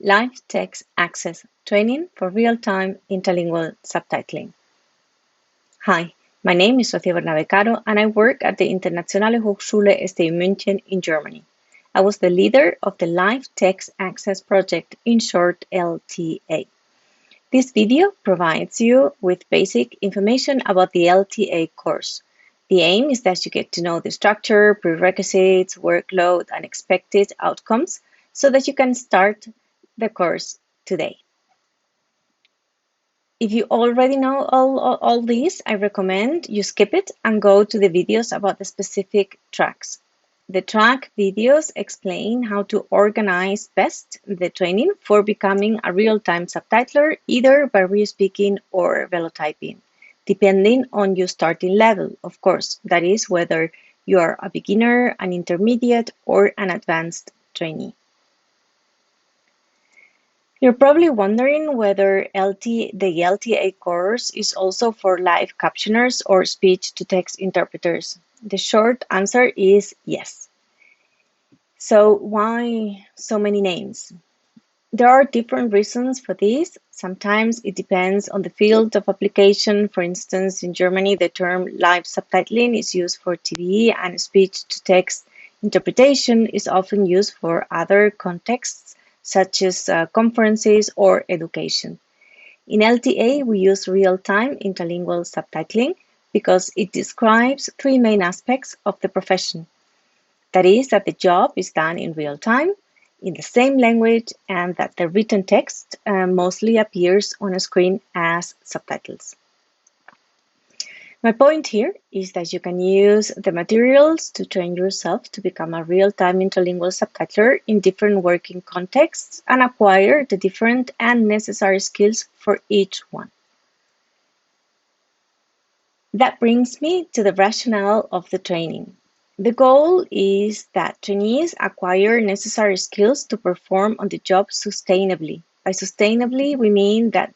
Live Text Access Training for Real-Time Interlingual Subtitling. Hi, my name is Sofia Bernabé Caro and I work at the Internationale Hochschule STU München in Germany. I was the leader of the Live Text Access project, in short LTA. This video provides you with basic information about the LTA course. The aim is that you get to know the structure, prerequisites, workload, and expected outcomes so that you can start the course today. If you already know all these, I recommend you skip it and go to the videos about the specific tracks. The track videos explain how to organize best the training for becoming a real-time subtitler, either by re-speaking or velotyping, depending on your starting level, of course. That is, whether you are a beginner, an intermediate, or an advanced trainee. You're probably wondering whether the LTA course is also for live captioners or speech-to-text interpreters. The short answer is yes. So why so many names? There are different reasons for this. Sometimes it depends on the field of application. For instance, in Germany, the term live subtitling is used for TV, and speech-to-text interpretation is often used for other contexts, such as conferences or education. In LTA, we use real-time interlingual subtitling because it describes three main aspects of the profession. That is, that the job is done in real time, in the same language, and that the written text mostly appears on a screen as subtitles. My point here is that you can use the materials to train yourself to become a real-time interlingual subtitler in different working contexts and acquire the different and necessary skills for each one. That brings me to the rationale of the training. The goal is that trainees acquire necessary skills to perform on the job sustainably. By sustainably, we mean that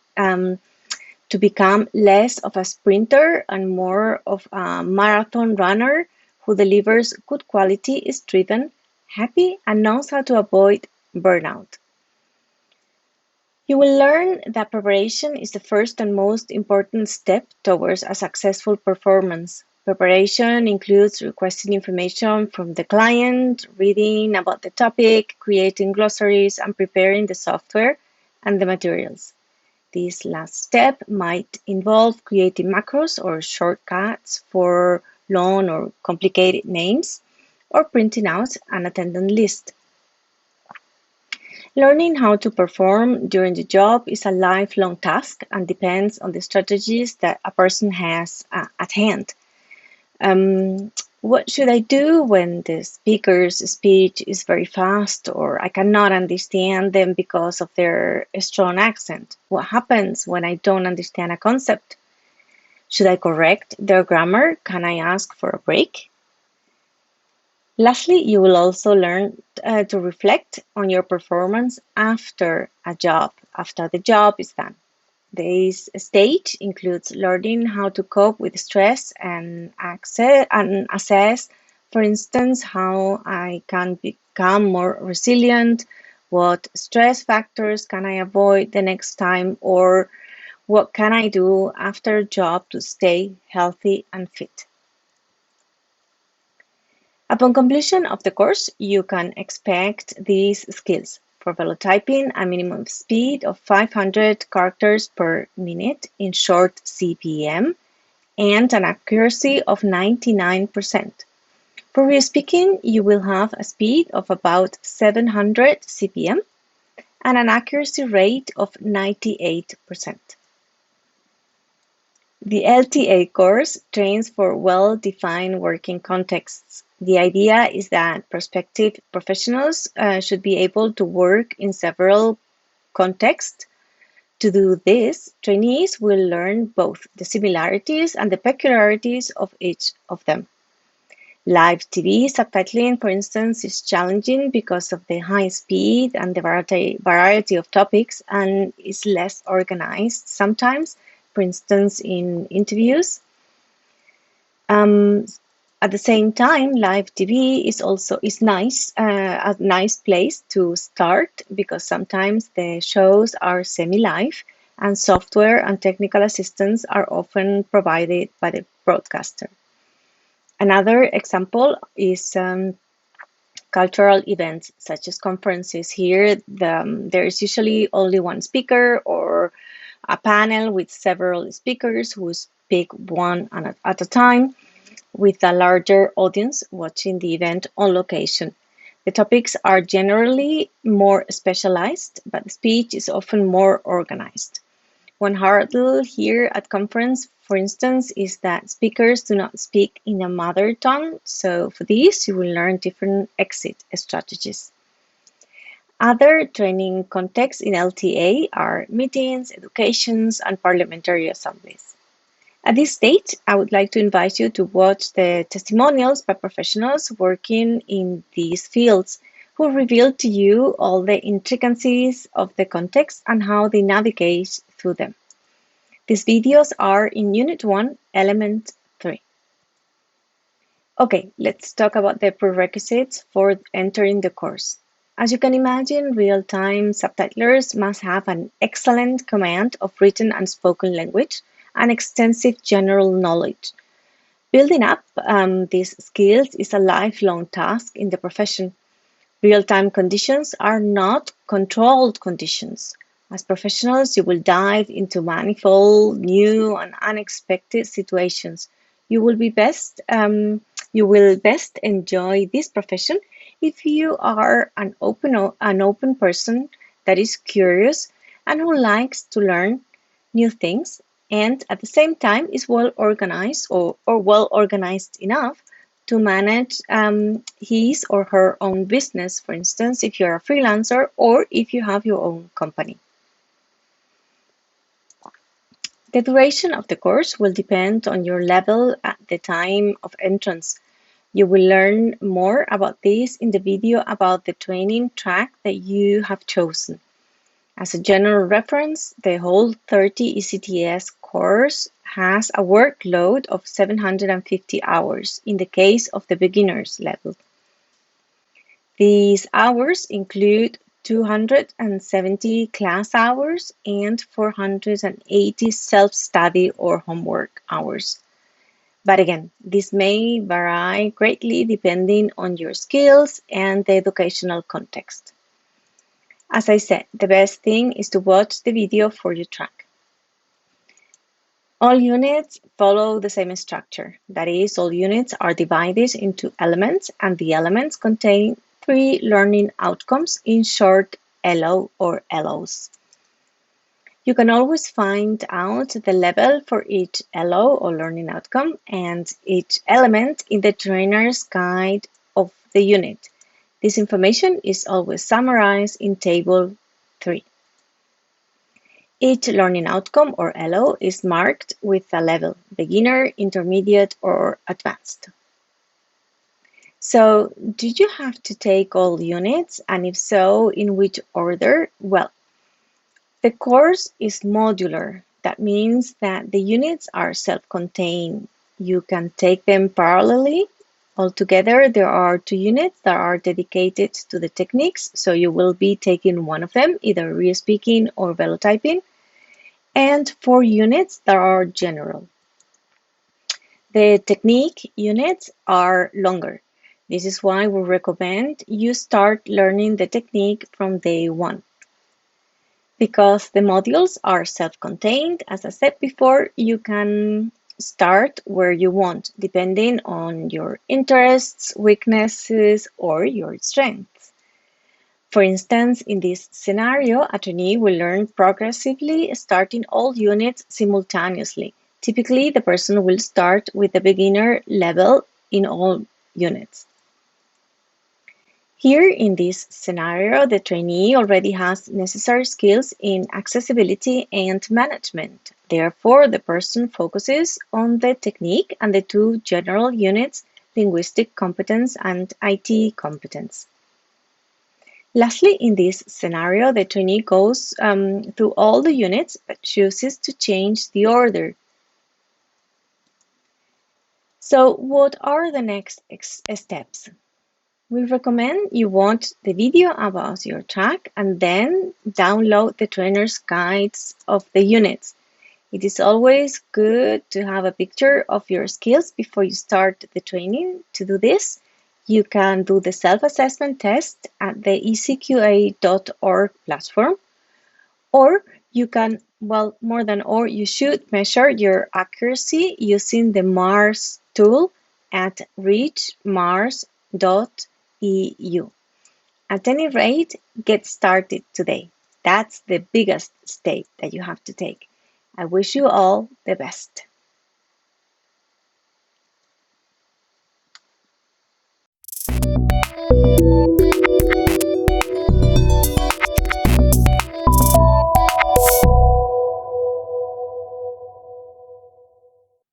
to become less of a sprinter and more of a marathon runner who delivers good quality, is driven, happy, and knows how to avoid burnout. You will learn that preparation is the first and most important step towards a successful performance. Preparation includes requesting information from the client, reading about the topic, creating glossaries, and preparing the software and the materials. This last step might involve creating macros or shortcuts for long or complicated names, or printing out an attendance list. Learning how to perform during the job is a lifelong task and depends on the strategies that a person has at hand. What should I do when the speaker's speech is very fast or I cannot understand them because of their strong accent? What happens when I don't understand a concept? Should I correct their grammar? Can I ask for a break? Lastly, you will also learn to reflect on your performance after the job is done. This stage includes learning how to cope with stress and assess, for instance, how I can become more resilient, what stress factors can I avoid the next time, or what can I do after a job to stay healthy and fit. Upon completion of the course, you can expect these skills. For velotyping, a minimum speed of 500 characters per minute in short CPM and an accuracy of 99%. For re-speaking, you will have a speed of about 700 CPM and an accuracy rate of 98%. The LTA course trains for well-defined working contexts. The idea is that prospective professionals should be able to work in several contexts. To do this, trainees will learn both the similarities and the peculiarities of each of them. Live TV subtitling, for instance, is challenging because of the high speed and the variety of topics, and is less organized sometimes, for instance, in interviews. At the same time, live TV is nice, a nice place to start because sometimes the shows are semi-live and software and technical assistance are often provided by the broadcaster. Another example is cultural events such as conferences. Here, there is usually only one speaker or a panel with several speakers who speak one at a time, with a larger audience watching the event on location. The topics are generally more specialized, but the speech is often more organized. One hurdle here at conference, for instance, is that speakers do not speak in a mother tongue, so for this you will learn different exit strategies. Other training contexts in LTA are meetings, educations, and parliamentary assemblies. At this stage, I would like to invite you to watch the testimonials by professionals working in these fields who reveal to you all the intricacies of the context and how they navigate through them. These videos are in Unit 1, Element 3. Okay, let's talk about the prerequisites for entering the course. As you can imagine, real-time subtitlers must have an excellent command of written and spoken language and extensive general knowledge. Building up these skills is a lifelong task in the profession. Real-time conditions are not controlled conditions. As professionals, you will dive into manifold, new, and unexpected situations. You will best enjoy this profession if you are an open person that is curious and who likes to learn new things, and at the same time is well organized or well organized enough to manage his or her own business, for instance, if you're a freelancer or if you have your own company. The duration of the course will depend on your level at the time of entrance. You will learn more about this in the video about the training track that you have chosen. As a general reference, the whole 30 ECTS course has a workload of 750 hours in the case of the beginner's level. These hours include 270 class hours and 480 self-study or homework hours. But again, this may vary greatly depending on your skills and the educational context. As I said, the best thing is to watch the video for your track. All units follow the same structure. That is, all units are divided into elements, and the elements contain 3 learning outcomes, in short, LO or LOs. You can always find out the level for each LO or learning outcome and each element in the trainer's guide of the unit. This information is always summarized in Table 3. Each learning outcome, or LO, is marked with a level: beginner, intermediate, or advanced. So, do you have to take all units? And if so, in which order? Well, the course is modular. That means that the units are self-contained. You can take them parallelly. Altogether, there are 2 units that are dedicated to the techniques, so you will be taking one of them, either re-speaking or velotyping, and 4 units that are general. The technique units are longer. This is why we recommend you start learning the technique from day 1. Because the modules are self-contained, as I said before, you can start where you want, depending on your interests, weaknesses, or your strengths. For instance, in this scenario, a trainee will learn progressively, starting all units simultaneously. Typically, the person will start with the beginner level in all units. Here in this scenario, the trainee already has necessary skills in accessibility and management. Therefore, the person focuses on the technique and the 2 general units, linguistic competence and IT competence. Lastly, in this scenario, the trainee goes through all the units but chooses to change the order. So what are the next steps? We recommend you watch the video about your track and then download the trainer's guides of the units. It is always good to have a picture of your skills before you start the training. To do this, you can do the self-assessment test at the ecqa.org platform, or you can, well, more than or, you should measure your accuracy using the MARS tool at reachmars.eu. At any rate, get started today. That's the biggest step that you have to take. I wish you all the best.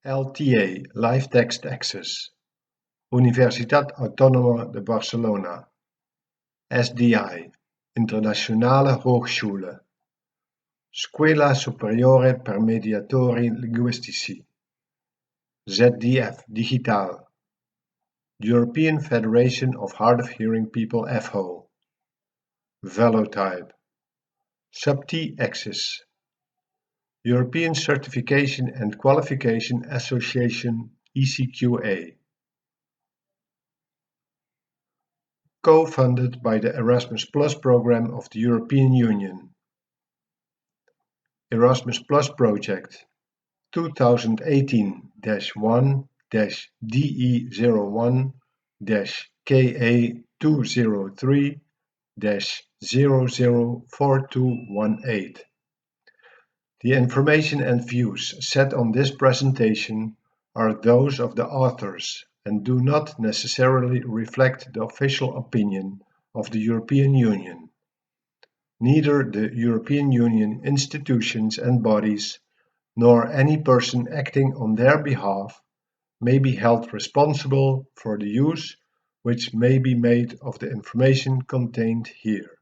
LTA Live Text Access, Universitat Autónoma de Barcelona, SDI, Internationale Hochschule, Scuola Superiore per Mediatori Linguistici, ZDF Digital, European Federation of Hard of Hearing People FHO, Velotype, SUBT Access, European Certification and Qualification Association ECQA. Co-funded by the Erasmus Plus program of the European Union. Erasmus Plus project 2018-1-DE01-KA203-004218. The information and views set on this presentation are those of the authors and do not necessarily reflect the official opinion of the European Union. Neither the European Union institutions and bodies, nor any person acting on their behalf, may be held responsible for the use which may be made of the information contained here.